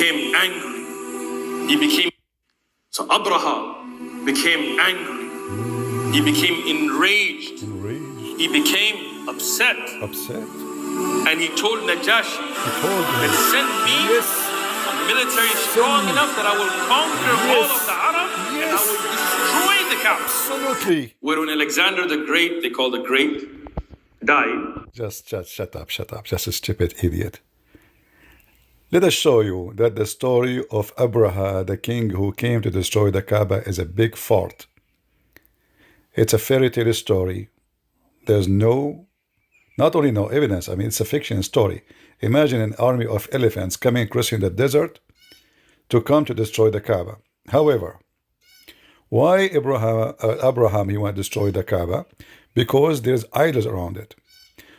became angry. He became so Abraha became angry. He became enraged. He became upset. And he told Najashi that send me a military strong enough that I will conquer all of the Arab and I will destroy the Kaaba. Absolutely. Where when Alexander the Great, they call the Great, died. Just shut up. Just a stupid idiot. Let us show you that the story of Abraha, the king who came to destroy the Kaaba, is a big fart. It's a fairy tale story. There's not only no evidence, I mean, it's a fiction story. Imagine an army of elephants coming crossing the desert to come to destroy the Kaaba. However, why Abraham he went to destroy the Kaaba? Because there's idols around it.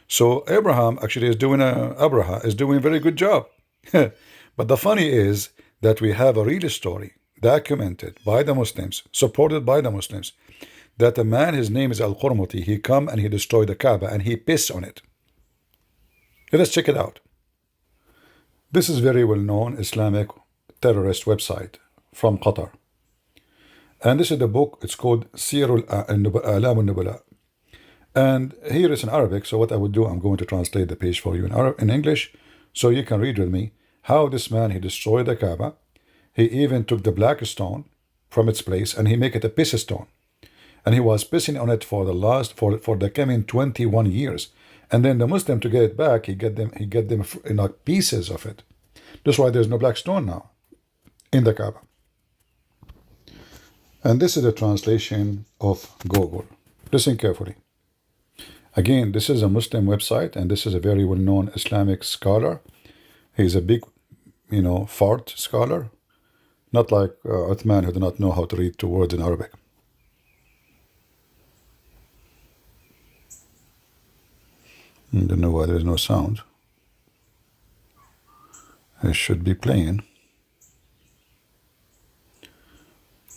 So Abraham actually is doing a very good job. But the funny is that we have a real story documented by the Muslims, supported by the Muslims, that a man, his name is Al-Qurmuti, he come and he destroyed the Kaaba and he pissed on it. Let us check it out. This is very well-known Islamic terrorist website from Qatar. And this is the book, it's called Sirul A'lam al-Nubala. And here it's in Arabic, so what I would do, I'm going to translate the page for you in English, so you can read with me how this man, he destroyed the Kaaba. He even took the black stone from its place and he make it a piss stone. And he was pissing on it for the coming 21 years. And then the Muslim, to get it back, he get them pieces of it. That's why there's no black stone now in the Kaaba. And this is the translation of Google. Listen carefully. Again, this is a Muslim website, and this is a very well-known Islamic scholar. He's a big, fart scholar. Not like Uthman, who do not know how to read two words in Arabic. I don't know why there's no sound. It should be playing.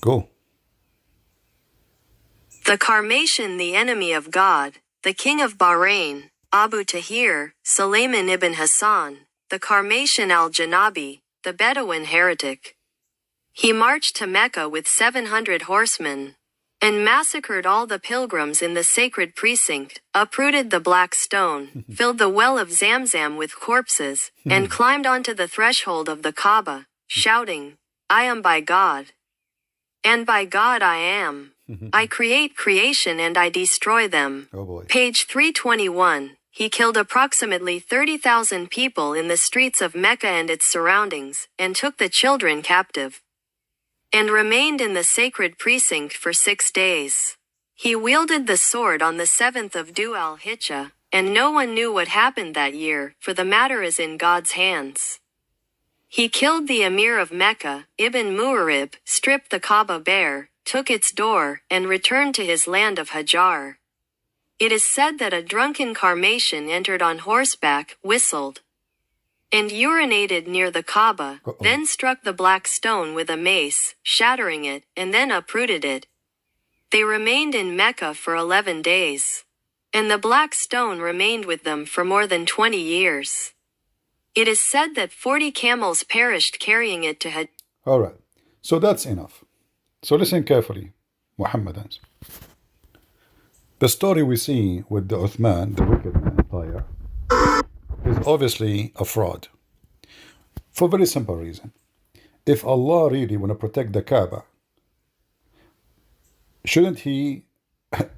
Go. The Karmatian, the enemy of God, the king of Bahrain, Abu Tahir, Sulayman ibn Hassan, the Karmatian al-Janabi, the Bedouin heretic. He marched to Mecca with 700 horsemen, and massacred all the pilgrims in the sacred precinct, uprooted the black stone, filled the well of Zamzam with corpses, and climbed onto the threshold of the Kaaba, shouting, I am by God. And by God I am. I create creation and I destroy them. Oh boy. Page 321. He killed approximately 30,000 people in the streets of Mecca and its surroundings, and took the children captive, and remained in the sacred precinct for 6 days. He wielded the sword on the 7th of Dhu al-Hijjah, and no one knew what happened that year, for the matter is in God's hands. He killed the emir of Mecca, Ibn Mu'arib, stripped the Kaaba bare, took its door, and returned to his land of Hajar. It is said that a drunken Karmatian entered on horseback, whistled, and urinated near the Kaaba, then struck the black stone with a mace, shattering it, and then uprooted it. They remained in Mecca for 11 days. And the black stone remained with them for more than 20 years. It is said that 40 camels perished carrying it to Hajj. All right. So that's enough. So listen carefully, Muhammadans. The story we see with the Uthman, the wicked man empire, is obviously a fraud. For a very simple reason. If Allah really want to protect the Kaaba, shouldn't He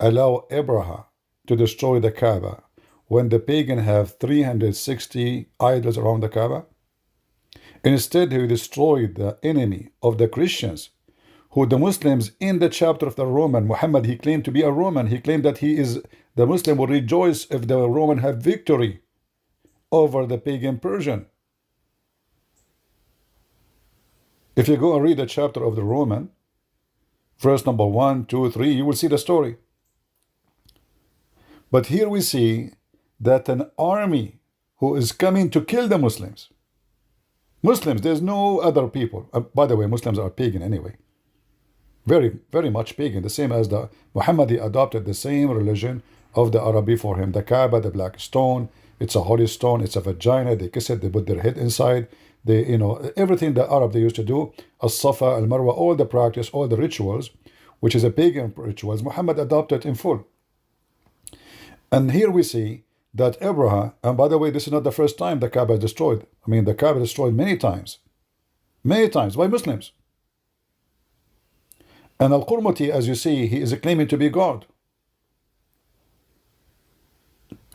allow Abraham to destroy the Kaaba when the pagan have 360 idols around the Kaaba? Instead, He destroyed the enemy of the Christians, who the Muslims in the chapter of the Roman, Muhammad, he claimed to be a Roman. He claimed that the Muslim will rejoice if the Roman have victory over the pagan Persian. If you go and read the chapter of the Roman, verse number 1, 2, 3, you will see the story. But here we see that an army who is coming to kill the Muslims. Muslims, there's no other people. By the way, Muslims are pagan anyway. Very, very much pagan. The same as the Muhammad, he adopted the same religion of the Arab before him. The Kaaba, the black stone, it's a holy stone, it's a vagina. They kiss it, they put their head inside. They, everything the Arab they used to do, as-Safa, al-Marwa, all the practice, all the rituals, which is a pagan rituals, Muhammad adopted in full. And here we see that Abraham, and by the way, this is not the first time the Kaaba is destroyed. I mean, the Kaaba is destroyed many times by Muslims. And Al-Qurmuti, as you see, he is claiming to be God.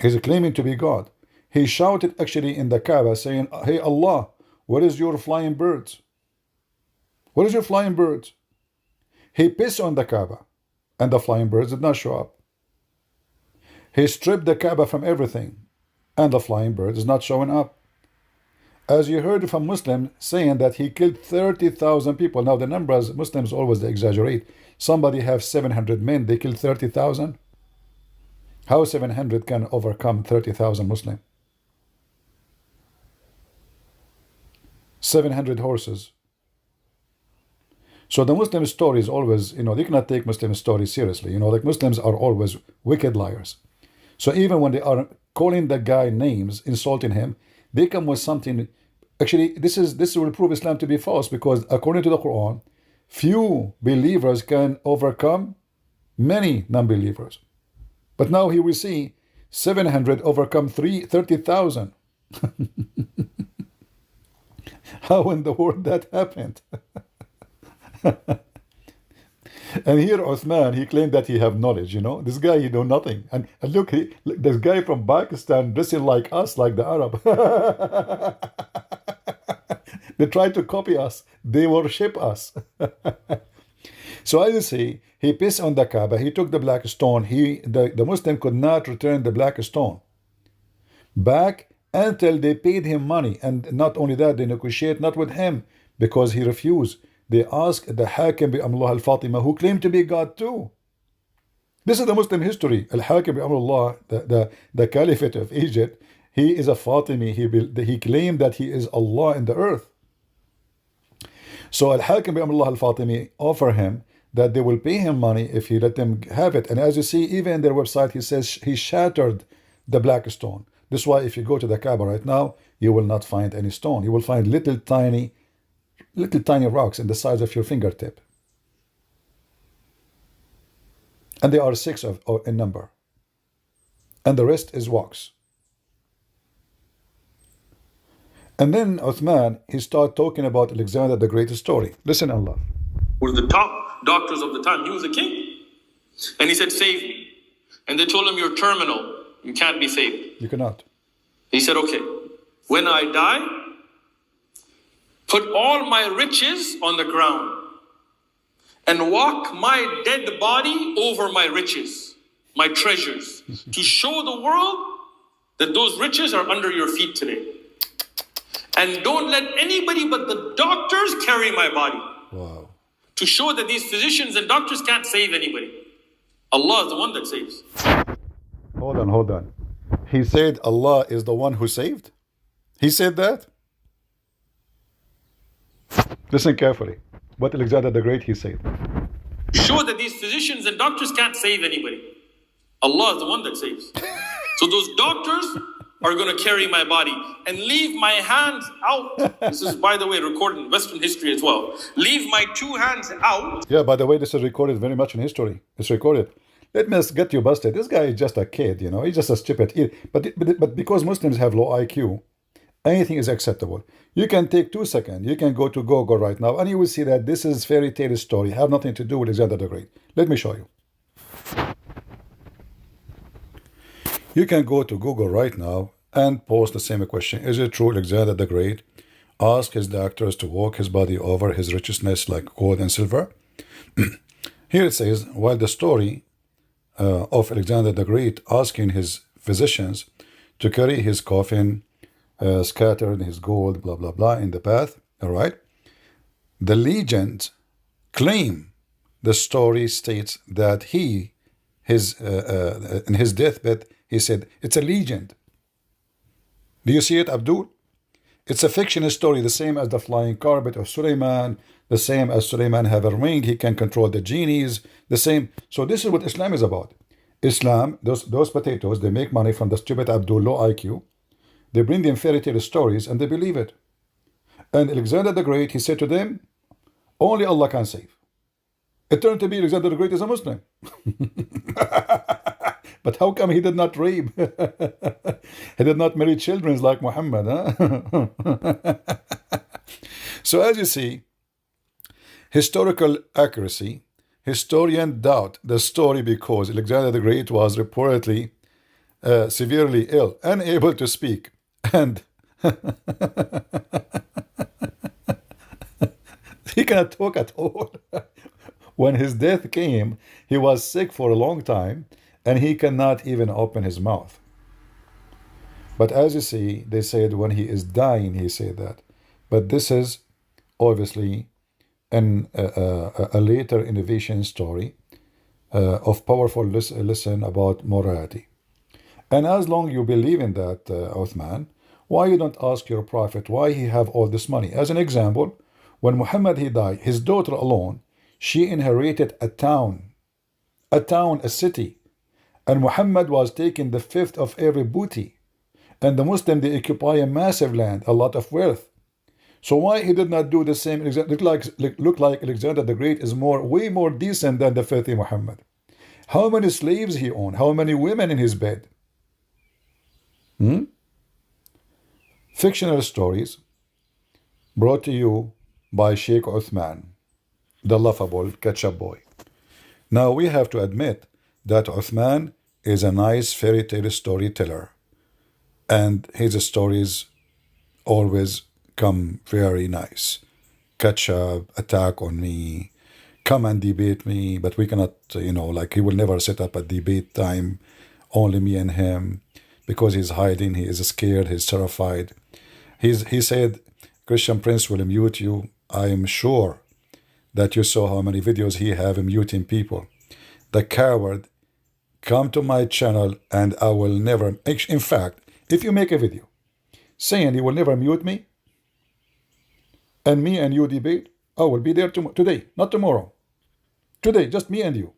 He's claiming to be God. He shouted actually in the Kaaba saying, hey Allah, where is your flying birds? Where is your flying birds? He pissed on the Kaaba and the flying birds did not show up. He stripped the Kaaba from everything and the flying bird is not showing up. As you heard from Muslims saying that he killed 30,000 people. Now the numbers, Muslims always exaggerate. Somebody have 700 men, they killed 30,000. How 700 can overcome 30,000 Muslims? 700 horses. So the Muslim story is always, they cannot take Muslim stories seriously. Like Muslims are always wicked liars. So even when they are calling the guy names, insulting him, they come with something. Actually, this will prove Islam to be false, because according to the Quran, few believers can overcome many non-believers. But now here we see 700 overcome 30,000. How in the world that happened? And here Uthman, he claimed that he have knowledge, This guy, he know nothing. And look, this guy from Pakistan dressing like us, like the Arab. They try to copy us. They worship us. So as you see, he pissed on the Kaaba. He took the black stone. The Muslim could not return the black stone back until they paid him money. And not only that, they negotiate not with him because he refused. They asked the Hakim bi Amrullah al-Fatima, who claimed to be God too. This is the Muslim history. Al-Hakim bi Amrullah, the Caliphate of Egypt, he is a Fatimi. He claimed that he is Allah in the earth. So Al-Hakim bi Amrullah al-Fatimi offer him that they will pay him money if he let them have it. And as you see, even in their website, he says he shattered the black stone. This is why if you go to the Kaaba right now, you will not find any stone. You will find little tiny rocks in the size of your fingertip. And they are 6 in number. And the rest is wax. And then Uthman, he started talking about Alexander the Great story. Listen, Allah. Were the top doctors of the time. He was a king. And he said, save me. And they told him, you're terminal. You can't be saved. You cannot. He said, okay, when I die, put all my riches on the ground and walk my dead body over my riches, my treasures, to show the world that those riches are under your feet today. And don't let anybody but the doctors carry my body. Wow. To show that these physicians and doctors can't save anybody. Allah is the one that saves. Hold on. He said Allah is the one who saved? He said that? Listen carefully. What Alexander the Great, he said. Show that these physicians and doctors can't save anybody. Allah is the one that saves. So those doctors are going to carry my body and leave my hands out. This is, by the way, recorded in Western history as well. Leave my 2 hands out. Yeah, by the way, this is recorded very much in history. It's recorded. Let me get you busted. This guy is just a kid, He's just a stupid idiot. But because Muslims have low IQ, anything is acceptable. You can take 2 seconds. You can go to Google right now, and you will see that this is fairy tale story. Have nothing to do with Alexander the Great. Let me show you. You can go to Google right now and pose the same question. Is it true Alexander the Great asked his doctors to walk his body over his richness like gold and silver? Here it says, while the story of Alexander the Great asking his physicians to carry his coffin, scattered his gold, blah, blah, blah, in the path, all right? The legend claim, the story states that in his deathbed, he said, it's a legend. Do you see it, Abdul? It's a fiction story, the same as the flying carpet of Suleiman, the same as Suleiman have a ring, he can control the genies, the same. So this is what Islam is about. Islam, those potatoes, they make money from the stupid Abdul, low IQ. They bring them fairy tale stories and they believe it. And Alexander the Great, he said to them, only Allah can save. It turned to be Alexander the Great is a Muslim. But how come he did not rape? He did not marry children like Muhammad. Huh? So as you see, historical accuracy, historians doubt the story because Alexander the Great was reportedly severely ill, unable to speak, and he cannot talk at all. When his death came, he was sick for a long time, and he cannot even open his mouth. But as you see, they said when he is dying, he said that. But this is obviously a later innovation story of powerful lesson about morality. And as long you believe in that, Uthman, why you don't ask your prophet why he have all this money? As an example, when Muhammad he died, his daughter alone, she inherited a town, a city. And Muhammad was taking the fifth of every booty. And the Muslim, they occupy a massive land, a lot of wealth. So why he did not do the same? Look like Alexander the Great is way more decent than the filthy Muhammad. How many slaves he owned? How many women in his bed? Fictional stories brought to you by Sheikh Uthman, the laughable ketchup boy. Now we have to admit that Uthman is a nice fairy tale storyteller, and his stories always come very nice. Ketchup, attack on me, come and debate me, but we cannot, like he will never set up a debate time, only me and him, because he's hiding, he is scared, he's terrified. He said, Christian Prince will mute you. I am sure that you saw how many videos he have muting people. The coward, come to my channel and I will never, in fact, if you make a video saying he will never mute me, and me and you debate, I will be there today, not tomorrow. Today, just me and you.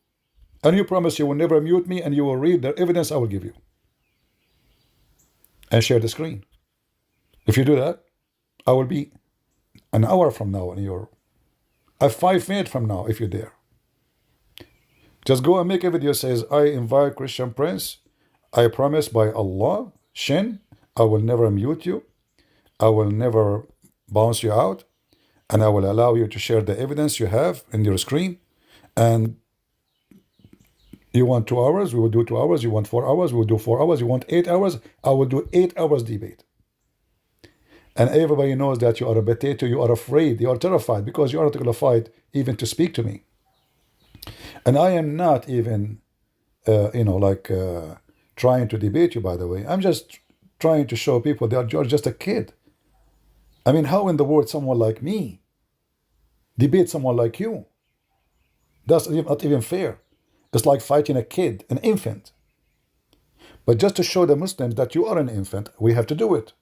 And you promise you will never mute me and you will read the evidence I will give you. And share the screen. If you do that, I will be an hour from now in your, 5 minutes from now if you're there. Just go and make a video says, I invite Christian Prince. I promise by Allah, Shin, I will never mute you. I will never bounce you out. And I will allow you to share the evidence you have in your screen. And you want 2 hours, we will do 2 hours. You want 4 hours, we will do 4 hours. You want 8 hours, I will do 8 hours debate. And everybody knows that you are a potato, you are afraid, you are terrified because you are not qualified even to speak to me. And I am not even, trying to debate you, by the way. I'm just trying to show people that you're just a kid. I mean, how in the world someone like me debate someone like you? That's not even fair. It's like fighting a kid, an infant. But just to show the Muslims that you are an infant, we have to do it.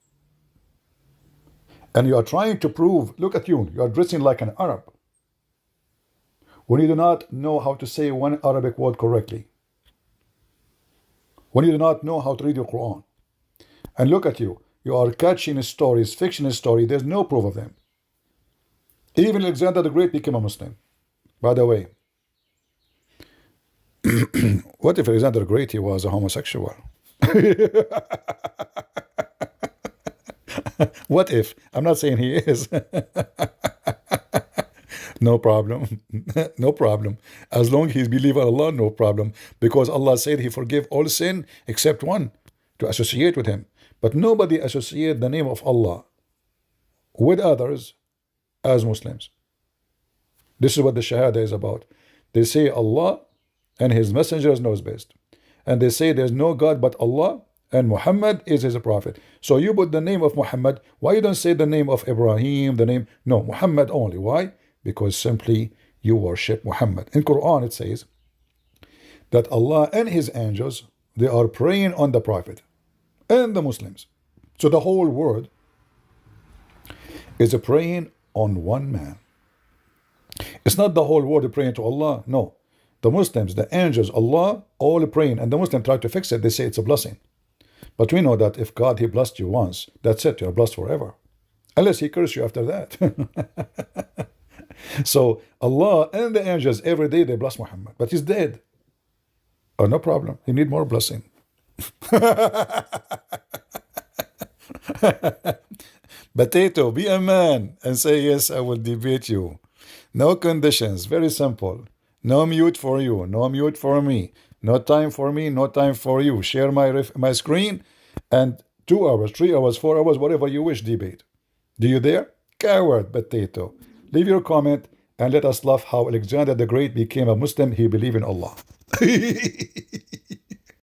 And you are trying to prove, look at you, you are dressing like an Arab. When you do not know how to say one Arabic word correctly. When you do not know how to read your Quran. And look at you, you are catching stories, fictional stories, there's no proof of them. Even Alexander the Great became a Muslim. By the way, what if Alexander the Great, he was a homosexual? What if? I'm not saying he is. No problem. No problem. As long as he believes in Allah, no problem. Because Allah said he forgive all sin except one, to associate with him. But nobody associate the name of Allah with others as Muslims. This is what the Shahada is about. They say Allah and his messengers knows best. And they say there's no God but Allah and Muhammad is his prophet. So you put the name of Muhammad. Why you don't say the name of Ibrahim, no, Muhammad only. Why? Because simply you worship Muhammad. In Quran it says that Allah and his angels, they are praying on the prophet and the Muslims. So the whole world is praying on one man. It's not the whole world praying to Allah. No. The Muslims, the angels, Allah, all praying. And the Muslims try to fix it. They say it's a blessing. But we know that if God, he blessed you once, that's it. You're blessed forever. Unless he curses you after that. So Allah and the angels every day they bless Muhammad, but he's dead. Oh, no problem. He need more blessing. Potato, be a man and say yes, I will debate you. No conditions, very simple. No mute for you, no mute for me. No time for me, no time for you. Share my screen and 2 hours, 3 hours, 4 hours, whatever you wish, debate. Do you dare? Coward, potato. Leave your comment and let us laugh how Alexander the Great became a Muslim. He believed in Allah.